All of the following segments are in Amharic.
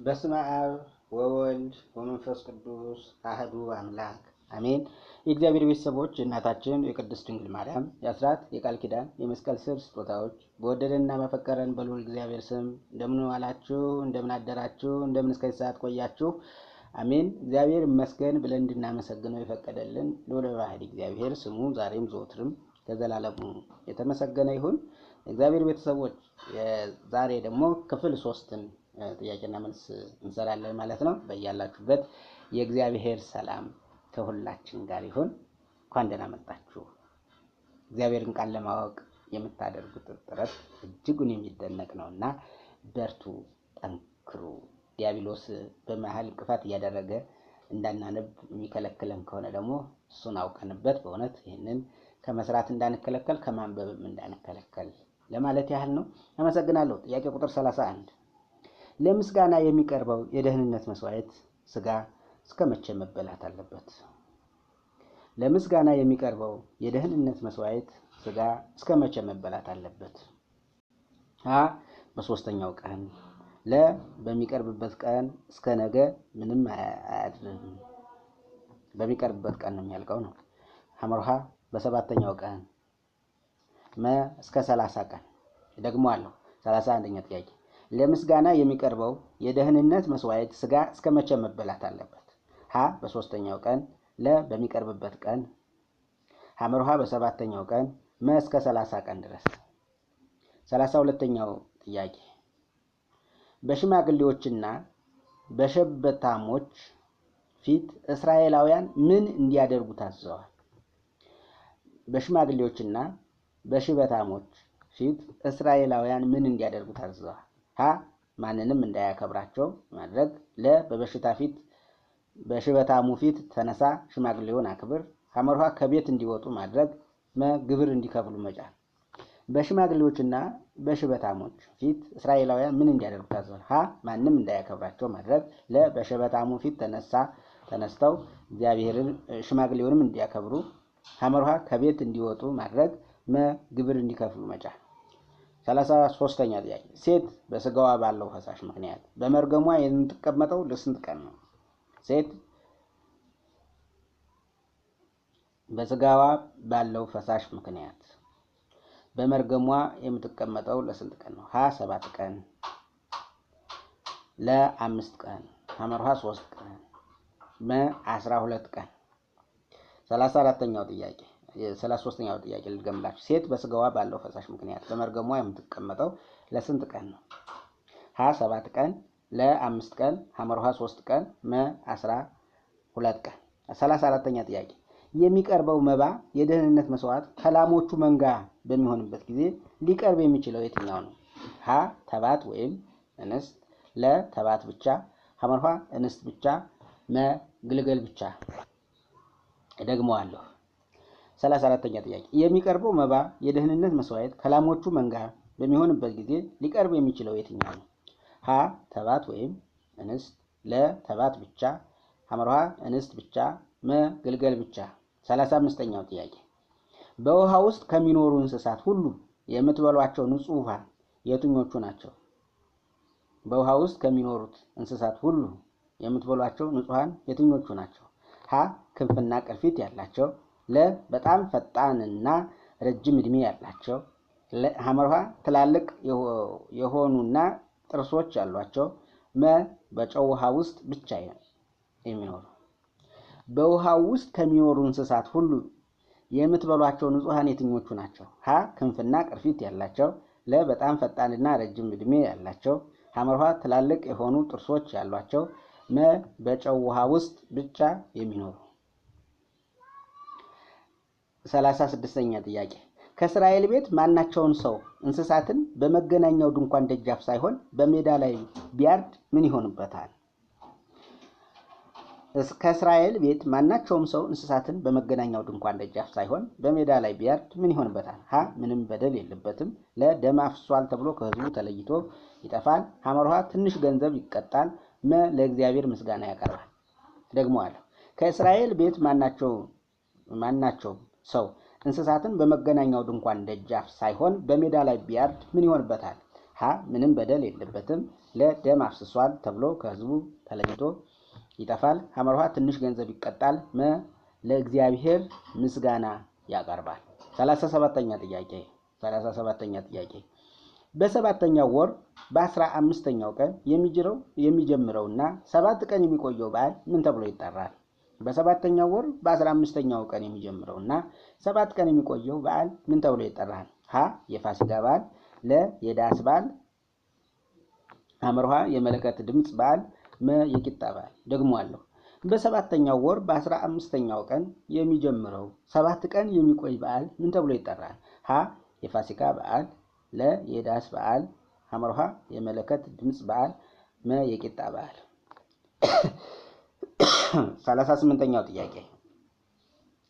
በስመ አብ ወወልድ ወመንፈስ ቅዱስ አሐዱ አምላክ አሜን። የእግዚአብሔር ቤተሰቦች እናታችን የቅድስት ድንግል ማርያም የአስራት የቃል ኪዳን የመስቀል ስር ስጦታዎች በወደደንና በፈቀረን በልዑል እግዚአብሔር ስም እንደምን ዋላችሁ፣ እንደምን አደራችሁ፣ እንደምን እስከ ሰዓት ቆያችሁ? አሜን። እግዚአብሔር ይመስገን ብለን እንድናመሰግነው የፈቀደልን ልዑለ ባሕርይ እግዚአብሔር ስሙ ዛሬም ዘወትርም ከዘላለሙ የተመሰገነ ይሁን። እግዚአብሔር ቤተሰቦች ዛሬ ደግሞ ክፍል 3ን ጥያቄና መልስ እንሰራለን ማለት ነው። በእያላችሁበት የእግዚአብሔር ሰላም ከሁላችን ጋር ይሁን። እንኳን ደህና መጣችሁ። እግዚአብሔርን ቃል ለማወቅ የምታደርጉት ጥረት እጅጉን የሚደነቅ ነውና በርቱ፣ ጠንክሩ። ዲያብሎስ በመሃል እንቅፋት እያደረገ እንዳናነብ የሚከለክለን ከሆነ ደግሞ እሱን አውቀንበት በእውነት ይህንን ከመስራት እንዳንከለከል ከማንበብም እንዳንከለከል ለማለት ያህል ነው። አመሰግናለሁ። ጥያቄ ቁጥር 31 ለምስጋና የሚቀርበው የደህንነት መስዋዕት ስጋ እስከ መቼ መበላት አለበት? ለምስጋና የሚቀርበው የደህንነት መስዋዕት ስጋ እስከ መቼ መበላት አለበት? ሀ በሶስተኛው ቀን፣ ለ በሚቀርብበት ቀን እስከ ነገ ምንም አያድርም። በሚቀርብበት ቀን ነው የሚያልቀው ነው። ሐመርሃ በሰባተኛው ቀን፣ መ እስከ 30 ቀን። ደግሞ አለው 31ኛ ጥያቄ ለምስጋና የሚቀርበው የደህንነት መስዋዕት ስጋ እስከ መቼ መበላት አለበት? ሀ በሶስተኛው ቀን፣ ለ በሚቀርብበት ቀን፣ ሐመርሃ በሰባተኛው ቀን፣ መ እስከ 30 ቀን ድረስ። 32ኛው ጥያቄ በሽማግሌዎችና በሸበታሞች ፊት እስራኤላውያን ምን እንዲያደርጉ ታዘዋል? በሽማግሌዎችና በሽበታሞች ፊት እስራኤላውያን ምን እንዲያደርጉ ታዘዋል? ሀ ማንንም እንዳያከብራቸው ማድረግ፣ ለ በሽበታሙ ፊት ተነሳ ሽማግሌውን አክብር፣ ሐመርሃ ከቤት እንዲወጡ ማድረግ፣ መ ግብር እንዲከፍሉ መጫን። በሽማግሌዎችና በሽበታሞች ፊት እስራኤላውያን ምን እንዲያደርጉ ታዘዋል? ሀ ማንም እንዳያከብራቸው ማድረግ፣ ለ በሽበታሙ ፊት ተነስተው እግዚአብሔርን ሽማግሌውንም እንዲያከብሩ፣ ሐመርሃ ከቤት እንዲወጡ ማድረግ፣ መ ግብር እንዲከፍሉ መጫን። 33ኛ ጥያቄ ሴት በስጋዋ ባለው ፈሳሽ ምክንያት በመርገሟ የምትቀመጠው ለስንት ቀን ነው? ሴት በስጋዋ ባለው ፈሳሽ ምክንያት በመርገሟ የምትቀመጠው ለስንት ቀን ነው? ሀ 7 ቀን፣ ለ 5 ቀን፣ ሐመርሃ 3 ቀን፣ መ 12 ቀን። 34ኛው ጥያቄ 33ኛው ጥያቄ ልድገምላችሁ። ሴት በስጋዋ ባለው ፈሳሽ ምክንያት በመርገሟ የምትቀመጠው ለስንት ቀን ነው? ሀ 7 ቀን፣ ለ 5 ቀን፣ ሐመርሃ 3 ቀን፣ መ 12 ቀን። 34ኛ ጥያቄ የሚቀርበው መባ የደህንነት መስዋዕት ከላሞቹ መንጋ በሚሆንበት ጊዜ ሊቀርብ የሚችለው የትኛው ነው? ሀ ተባት ወይም እንስት፣ ለ ተባት ብቻ፣ ሐመርሃ እንስት ብቻ፣ መ ግልገል ብቻ። እደግመዋለሁ። 34ኛ ጥያቄ የሚቀርበው መባ የደህንነት መስዋዕት ከላሞቹ መንጋ በሚሆንበት ጊዜ ሊቀርብ የሚችለው የትኛው ነው? ሀ ተባት ወይም እንስት፣ ለ ተባት ብቻ፣ ሐመርሃ እንስት ብቻ፣ መ ግልገል ብቻ። 35ኛው ጥያቄ በውሃ ውስጥ ከሚኖሩ እንስሳት ሁሉ የምትበሏቸው ንጹህ ውሃ የትኞቹ ናቸው? በውሃ ውስጥ ከሚኖሩት እንስሳት ሁሉ የምትበሏቸው ንጹሃን የትኞቹ ናቸው? ሀ ክንፍና ቅርፊት ያላቸው፣ ለ በጣም ፈጣንና ረጅም ዕድሜ ያላቸው፣ ሐመርሃ ትላልቅ የሆኑና ጥርሶች ያሏቸው፣ መ በጨው ውሃ ውስጥ ብቻ የሚኖሩ። በውሃ ውስጥ ከሚኖሩ እንስሳት ሁሉ የምትበሏቸው ንጹሃን የትኞቹ ናቸው? ሀ ክንፍና ቅርፊት ያላቸው፣ ለ በጣም ፈጣንና ረጅም ዕድሜ ያላቸው፣ ሐመርሃ ትላልቅ የሆኑ ጥርሶች ያሏቸው፣ መ በጨው ውሃ ውስጥ ብቻ የሚኖሩ። 36ኛ ጥያቄ ከእስራኤል ቤት ማናቸውን ሰው እንስሳትን በመገናኛው ድንኳን ደጃፍ ሳይሆን በሜዳ ላይ ቢያርድ ምን ይሆንበታል? ከእስራኤል ቤት ማናቸውም ሰው እንስሳትን በመገናኛው ድንኳን ደጃፍ ሳይሆን በሜዳ ላይ ቢያርድ ምን ይሆንበታል? ሀ ምንም በደል የለበትም፣ ለ ደም አፍሷል ተብሎ ከሕዝቡ ተለይቶ ይጠፋል፣ ሐመርሃ ትንሽ ገንዘብ ይቀጣል፣ መ ለእግዚአብሔር ምስጋና ያቀርባል። ደግሞአለሁ። ከእስራኤል ቤት ማናቸውም ሰው እንስሳትን በመገናኛው ድንኳን ደጃፍ ሳይሆን በሜዳ ላይ ቢያርድ ምን ይሆንበታል? ሀ ምንም በደል የለበትም፣ ለደም አፍስሷል ተብሎ ከህዝቡ ተለይቶ ይጠፋል። ሐመርሃ ትንሽ ገንዘብ ይቀጣል። መ ለእግዚአብሔር ምስጋና ያቀርባል። 37ኛ ጥያቄ በሰባተኛው ወር በ15ኛው ቀን የሚጀምረውና 7 ቀን የሚቆየው በዓል ምን ተብሎ ይጠራል? በሰባተኛው ወር በ15ኛው ቀን የሚጀምረውና 7 ቀን የሚቆየው በዓል ምን ተብሎ ይጠራል? ሀ የፋሲካ በዓል፣ ለ የዳስ በዓል፣ ሐመርሃ የመለከት ድምጽ በዓል፣ መ የቂጣ በዓል። ደግሞአለሁ። በሰባተኛው ወር በ15ኛው ቀን የሚጀምረው 7 ቀን የሚቆይ በዓል ምን ተብሎ ይጠራል? ሀ የፋሲካ በዓል፣ ለ የዳስ በዓል፣ ሐመርሃ የመለከት ድምጽ በዓል፣ መ የቂጣ በዓል።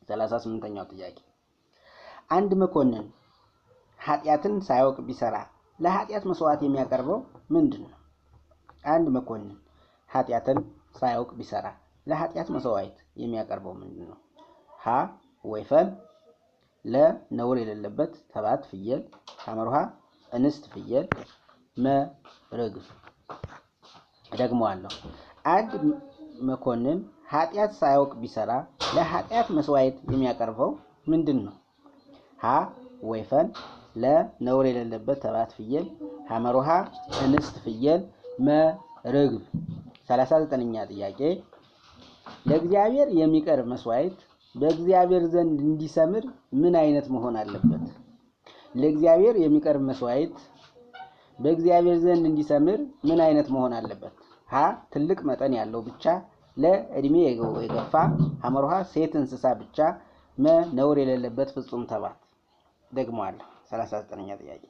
38ኛው ጥያቄ አንድ መኮንን ኃጢአትን ሳያውቅ ቢሰራ ለኃጢአት መስዋዕት የሚያቀርበው ምንድን ነው? አንድ መኮንን ኃጢአትን ሳያውቅ ቢሰራ ለኃጢአት መስዋዕት የሚያቀርበው ምንድን ነው? ሀ ወይፈን፣ ለ ነውር የሌለበት ተባት ፍየል፣ ሐመርሃ እንስት ፍየል፣ መ ርግብ። ደግሞአለሁ። አንድ መኮንን ኃጢአት ሳያውቅ ቢሰራ ለኃጢአት መስዋዕት የሚያቀርበው ምንድን ነው? ሀ ወይፈን፣ ለ ነውር የሌለበት ተባት ፍየል፣ ሐመርሃ እንስት ፍየል፣ መ ርግብ። 39ኛ ጥያቄ ለእግዚአብሔር የሚቀርብ መስዋዕት በእግዚአብሔር ዘንድ እንዲሰምር ምን አይነት መሆን አለበት? ለእግዚአብሔር የሚቀርብ መስዋዕት በእግዚአብሔር ዘንድ እንዲሰምር ምን አይነት መሆን አለበት? ሀ ትልቅ መጠን ያለው ብቻ፣ ለ ዕድሜ የገፋ፣ ሐመርሃ ሴት እንስሳ ብቻ፣ መ ነውር የሌለበት ፍጹም ተባት። ደግሞአለሁ። 39ኛ ጥያቄ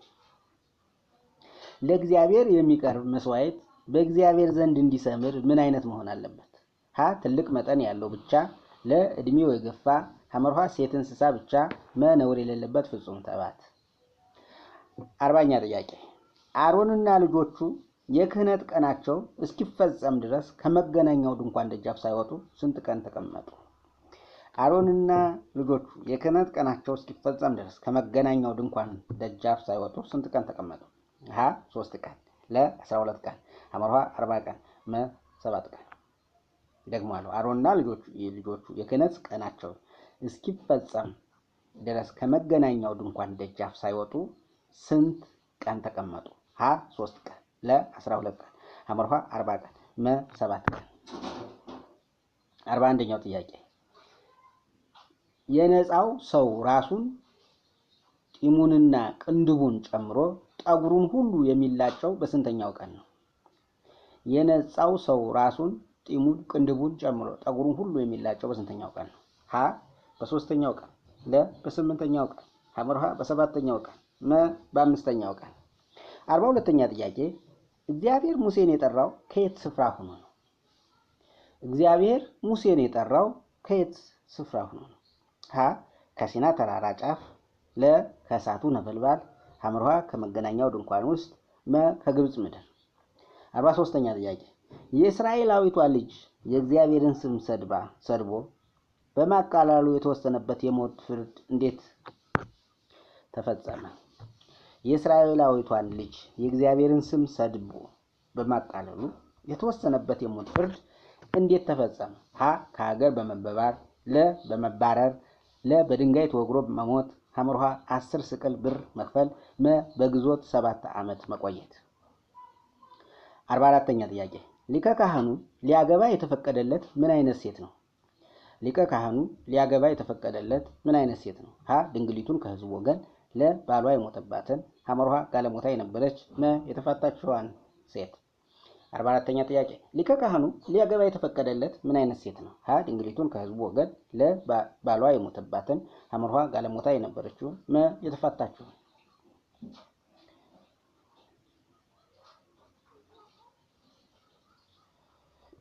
ለእግዚአብሔር የሚቀርብ መስዋዕት በእግዚአብሔር ዘንድ እንዲሰምር ምን አይነት መሆን አለበት? ሀ ትልቅ መጠን ያለው ብቻ፣ ለ ዕድሜው የገፋ፣ ሐመርሃ ሴት እንስሳ ብቻ፣ መ ነውር የሌለበት ፍጹም ተባት። 40ኛ ጥያቄ አሮንና ልጆቹ የክህነት ቀናቸው እስኪፈጸም ድረስ ከመገናኛው ድንኳን ደጃፍ ሳይወጡ ስንት ቀን ተቀመጡ? አሮንና ልጆቹ የክህነት ቀናቸው እስኪፈጸም ድረስ ከመገናኛው ድንኳን ደጃፍ ሳይወጡ ስንት ቀን ተቀመጡ? ሀ 3 ቀን፣ ለ 12 ቀን፣ ሐመርሃ 40 ቀን፣ መ 7 ቀን። ደግሞአለሁ። አሮንና ልጆቹ የክህነት ቀናቸው እስኪፈጸም ድረስ ከመገናኛው ድንኳን ደጃፍ ሳይወጡ ስንት ቀን ተቀመጡ? ሀ 3 ቀን፣ ለ 12 ቀን፣ ሐመርሃ 40 ቀን፣ መ 7 ቀን። 41ኛው ጥያቄ የነፃው ሰው ራሱን ጢሙንና ቅንድቡን ጨምሮ ጠጉሩን ሁሉ የሚላጨው በስንተኛው ቀን ነው? የነፃው ሰው ራሱን ጢሙን ቅንድቡን ጨምሮ ጠጉሩን ሁሉ የሚላጨው በስንተኛው ቀን ነው? ሀ በ3ኛው ቀን፣ ለ በ8ኛው ቀን፣ ሐመርሃ በ7ኛው ቀን፣ መ በ5ኛው ቀን። 42ኛ ጥያቄ እግዚአብሔር ሙሴን የጠራው ከየት ስፍራ ሆኖ ነው? እግዚአብሔር ሙሴን የጠራው ከየት ስፍራ ሆኖ ነው? ሀ ከሲና ተራራ ጫፍ፣ ለ ከእሳቱ ነበልባል፣ ሐመርሃ ከመገናኛው ድንኳን ውስጥ፣ መ ከግብፅ ምድር። 43ኛ ጥያቄ የእስራኤላዊቷ ልጅ የእግዚአብሔርን ስም ሰድቦ በማቃለሉ የተወሰነበት የሞት ፍርድ እንዴት ተፈጸመ? የእስራኤላዊቷን ልጅ የእግዚአብሔርን ስም ሰድቦ በማቃለሉ የተወሰነበት የሞት ፍርድ እንዴት ተፈጸመ? ሀ ከሀገር በመባረር፣ ለ በመባረር፣ ለ በድንጋይ ተወግሮ መሞት፣ ሐመርሃ 10 ስቅል ብር መክፈል፣ መ በግዞት 7 ዓመት መቆየት። 44ኛ ጥያቄ ሊቀ ካህኑ ሊያገባ የተፈቀደለት ምን አይነት ሴት ነው? ሊቀ ካህኑ ሊያገባ የተፈቀደለት ምን አይነት ሴት ነው? ሀ ድንግሊቱን ከሕዝቡ ወገን፣ ለ ባሏ የሞተባትን፣ ሐመርሃ ጋለሞታ የነበረች፣ መ የተፋታችዋን ሴት። 44ኛ ጥያቄ ሊቀ ካህኑ ሊያገባ የተፈቀደለት ምን አይነት ሴት ነው? ሀ ድንግሊቱን ከሕዝቡ ወገን፣ ለ ባሏ የሞተባትን፣ ሐመርሃ ጋለሞታ የነበረችውን፣ መ የተፋታችውን።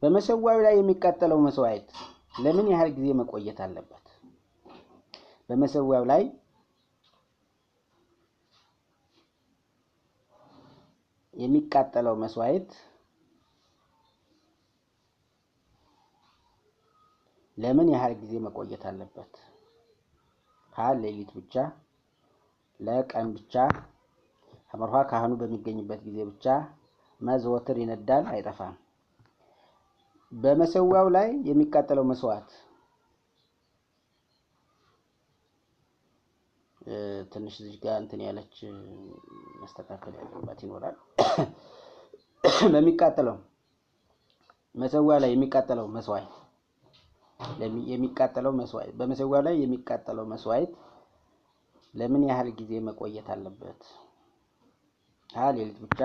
በመሰዊያው ላይ የሚቃጠለው መስዋዕት ለምን ያህል ጊዜ መቆየት አለበት? በመሰዊያው ላይ የሚቃጠለው መስዋዕት ለምን ያህል ጊዜ መቆየት አለበት? ሀ ሌሊት ብቻ፣ ለ ቀን ብቻ፣ ሐመርሃ ካህኑ በሚገኝበት ጊዜ ብቻ፣ መዘወትር ይነዳል አይጠፋም። በመሰዊያው ላይ የሚቃጠለው መስዋዕት ትንሽ እዚህ ጋር እንትን ያለች መስተካከል ያለባት ይኖራል። በሚቃጠለው መሰዊያ ላይ የሚቃጠለው መስዋዕት በመሰዊያው ላይ የሚቃጠለው መስዋዕት ለምን ያህል ጊዜ መቆየት አለበት? ሌሊት ብቻ፣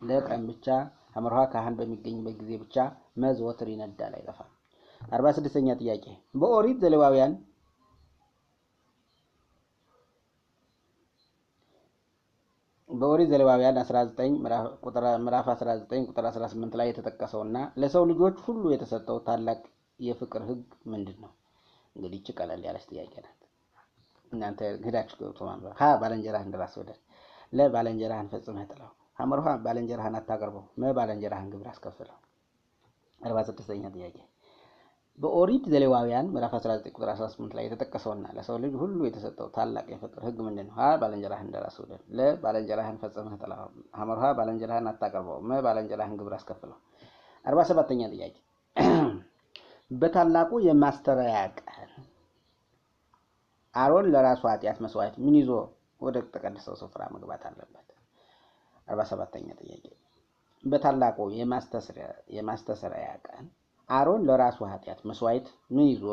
ለቀን ብቻ፣ ሐመርሃ ካህን በሚገኝበት ጊዜ ብቻ፣ መዘወትር ይነዳል አይጠፋም። 46ኛ ጥያቄ በኦሪት ዘሌዋውያን በኦሪት ዘሌዋውያን 19 ምዕራፍ 19 ቁጥር 18 ላይ የተጠቀሰውና ለሰው ልጆች ሁሉ የተሰጠው ታላቅ የፍቅር ሕግ ምንድን ነው? እንግዲህ እቺ ቀለል ያለች ጥያቄ ናት። እናንተ ሄዳችሁ ገብቶ ማንበብ። ባልንጀራህን እንደራስህ ውደድ፣ ለባልንጀራህን ፈጽመህ ጥላው፣ ሐመርሃ ባልንጀራህን አታቀርበው፣ ባልንጀራህን ግብር አስከፍለው። 46ኛ ጥያቄ በኦሪት ዘሌዋውያን ምዕራፍ 19 ቁጥር 18 ላይ የተጠቀሰውና ለሰው ልጅ ሁሉ የተሰጠው ታላቅ የፍቅር ሕግ ምንድን ነው? ባልንጀራህን እንደራስህ ውደድ፣ ለባልንጀራህን ፈጽመህ ጥላው፣ ሐመርሃ ባልንጀራህን አታቀርበው፣ ባልንጀራህን ግብር አስከፍለው። 47ኛ ጥያቄ በታላቁ የማስተስረያ ቀን አሮን ለራሱ ኃጢአት መስዋዕት ምን ይዞ ወደ ተቀደሰው ስፍራ መግባት አለበት? 47ኛ ጥያቄ በታላቁ የማስተስረያ ቀን አሮን ለራሱ ኃጢአት መስዋዕት ምን ይዞ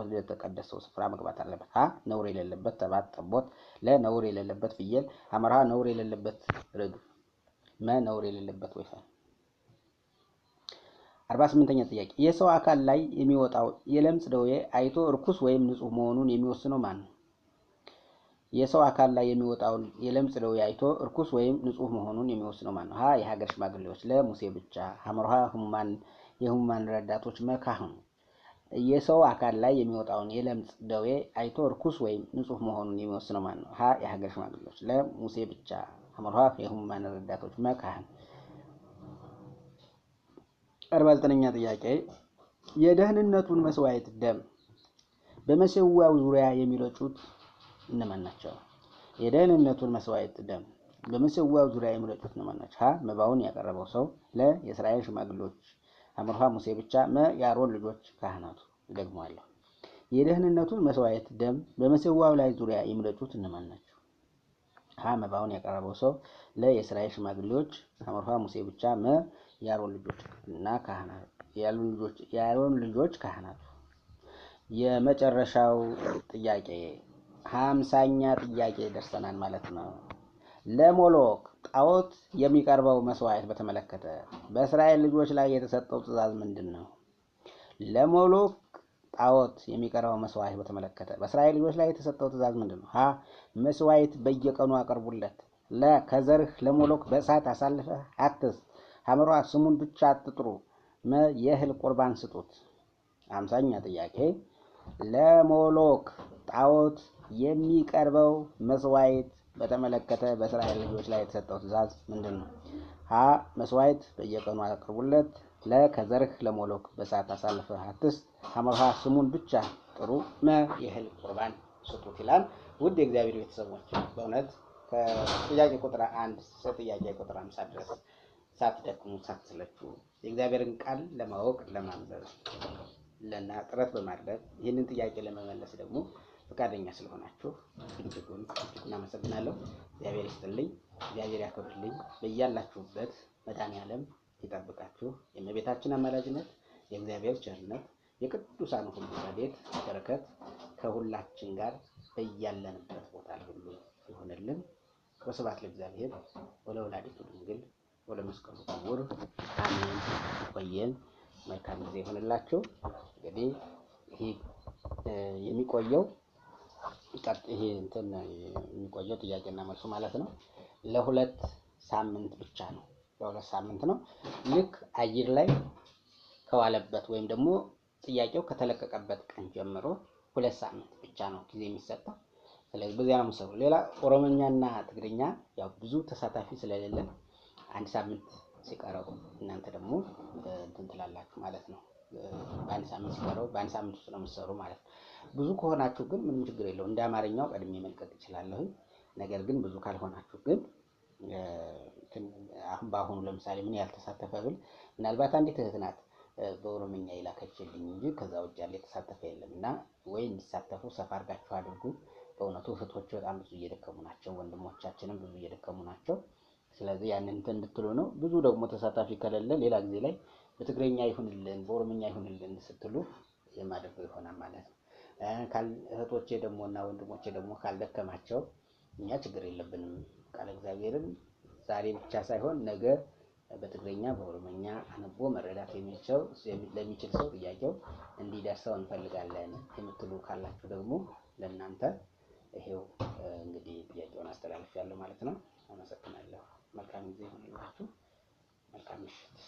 ወደ ተቀደሰው ስፍራ መግባት አለበት? ነውር የሌለበት ተባት ጠቦት፣ ለነውር የሌለበት ፍየል፣ ሐመርሃ ነውር የሌለበት ርግብ፣ ነውር የሌለበት ወይፈን። 48ኛ ጥያቄ የሰው አካል ላይ የሚወጣው የለምጽ ደዌ አይቶ ርኩስ ወይም ንጹህ መሆኑን የሚወስነው ማን ነው? የሰው አካል ላይ የሚወጣውን የለምጽ ደዌ አይቶ ርኩስ ወይም ንጹህ መሆኑን የሚወስነው ማን ነው? የሀገር ሽማግሌዎች፣ ለሙሴ ብቻ፣ ሐመርሃ የሕሙማን ረዳቶች፣ ካህኑ። የሰው አካል ላይ የሚወጣውን የለምጽ ደዌ አይቶ ርኩስ ወይም ንጹህ መሆኑን የሚወስነው ማን ነው? የሀገር ሽማግሌዎች፣ ለሙሴ ብቻ፣ ሐመርሃ የሕሙማን ረዳቶች፣ ካህኑ። 49ኛ ጥያቄ የደህንነቱን መስዋዕት ደም በመሰዊያው ዙሪያ የሚረጩት እነማን ናቸው? የደህንነቱን መስዋዕት ደም በመሰዊያው ዙሪያ የሚረጩት እነማን ናቸው? መባውን ያቀረበው ሰው፣ የእስራኤል ሽማግሌዎች፣ ሐመርሃ ሙሴ ብቻ፣ የአሮን ልጆች ካህናቱ። ደግሞአለሁ። የደህንነቱን መስዋዕት ደም በመሰዊያው ላይ ዙሪያ የሚረጩት እነማን ናቸው? መባውን ያቀረበው ሰው፣ የእስራኤል ሽማግሌዎች፣ ሐመርሃ ሙሴ ብቻ፣ የአሮን ልጆች እና ካህናቱ። የአሮን ልጆች ካህናቱ። የመጨረሻው ጥያቄ 50ኛ ጥያቄ ደርሰናል ማለት ነው። ለሞሎክ ጣዖት የሚቀርበው መስዋዕት በተመለከተ በእስራኤል ልጆች ላይ የተሰጠው ትእዛዝ ምንድን ነው? ለሞሎክ ጣዖት የሚቀርበው መስዋዕት በተመለከተ በእስራኤል ልጆች ላይ የተሰጠው ትእዛዝ ምንድን ነው? መስዋዕት በየቀኑ አቅርቡለት፣ ከዘርህ ለሞሎክ በእሳት አሳልፈህ አትስጥ፣ ሐመርሃ ስሙን ብቻ አትጥሩ፣ የእህል ቁርባን ስጡት። 50ኛ ጥያቄ ለሞሎክ ጣዖት የሚቀርበው መስዋዕት በተመለከተ በእስራኤል ልጆች ላይ የተሰጠው ትእዛዝ ምንድን ነው? መስዋዕት በየቀኑ አቅርቡለት፣ ከዘርህ ለሞሎክ በእሳት አሳልፈህ አትስጥ፣ ሐመርሃ ስሙን ብቻ ጥሩ፣ የእህል ቁርባን ስጡት ይላል። ውድ የእግዚአብሔር ቤተሰቦች በእውነት ከጥያቄ ቁጥር 1 እስከ ጥያቄ ቁጥር 50 ድረስ ሳትደክሙ ሳትሰለቹ የእግዚአብሔርን ቃል ለማወቅ ለማንበብ ለና ጥረት በማድረግ ይህንን ጥያቄ ለመመለስ ደግሞ ፈቃደኛ ስለሆናችሁ እጅጉን እናመሰግናለሁ። እግዚአብሔር ይስጥልኝ፣ እግዚአብሔር ያክብርልኝ። በያላችሁበት መድኃኔዓለም ይጠብቃችሁ። የእመቤታችን አማላጅነት፣ የእግዚአብሔር ቸርነት፣ የቅዱሳን ሁሉ ረድኤት በረከት ከሁላችን ጋር በያለንበት ቦታ ሁሉ ይሆንልን። ወስብሐት ለእግዚአብሔር ወለወላዲቱ ድንግል ወለመስቀሉ ክቡር አሜን። ይቆየን። መልካም ጊዜ ይሆንላችሁ። እንግዲህ ይሄ የሚቆየው ጥያቄና መልሱ ማለት ነው ለ2 ሳምንት ብቻ ነው። ለ2 ሳምንት ነው። ልክ አየር ላይ ከዋለበት ወይም ደግሞ ጥያቄው ከተለቀቀበት ቀን ጀምሮ 2 ሳምንት ብቻ ነው ጊዜ የሚሰጠው። ስለዚህ በዚያ ነው የምሰሩ። ሌላ ኦሮሞኛና ትግርኛ ያው ብዙ ተሳታፊ ስለሌለ 1 ሳምንት ሲቀረው እናንተ ደግሞ እንትን ትላላችሁ ማለት ነው። በአንድ ሳምንት ሲቀረው በአንድ ሳምንት ውስጥ ነው የምትሰሩ ማለት ነው። ብዙ ከሆናችሁ ግን ምንም ችግር የለውም። እንደ አማርኛው ቀድሜ መልቀቅ እችላለሁ። ነገር ግን ብዙ ካልሆናችሁ ግን አሁን በአሁኑ ለምሳሌ ምን ያልተሳተፈ ብል ምናልባት አንዲት እህት ናት በኦሮምኛ የላከችልኝ እንጂ ከዛ ውጭ ያለ የተሳተፈ የለም። እና ወይ እንዲሳተፉ ሰፋ አድርጋችሁ አድርጉ። በእውነቱ እህቶች በጣም ብዙ እየደከሙ ናቸው፣ ወንድሞቻችንም ብዙ እየደከሙ ናቸው። ስለዚህ ያንን እንትን እንድትሉ ነው። ብዙ ደግሞ ተሳታፊ ከሌለ ሌላ ጊዜ ላይ በትግረኛ ይሁንልን በኦሮምኛ ይሁንልን ስትሉ የማደርገው ይሆናል ማለት ነው። እህቶቼ ደግሞ እና ወንድሞቼ ደግሞ ካልደከማቸው እኛ ችግር የለብንም። ቃለ እግዚአብሔርን ዛሬ ብቻ ሳይሆን ነገ በትግረኛ በኦሮምኛ አንቦ መረዳት ለሚችል ሰው ጥያቄው እንዲደርሰው እንፈልጋለን የምትሉ ካላችሁ ደግሞ ለእናንተ ይሄው እንግዲህ ጥያቄውን አስተላልፌያለሁ ማለት ነው። አመሰግናለሁ። መልካም ጊዜ ይሁንላችሁ። መልካም ምሽት።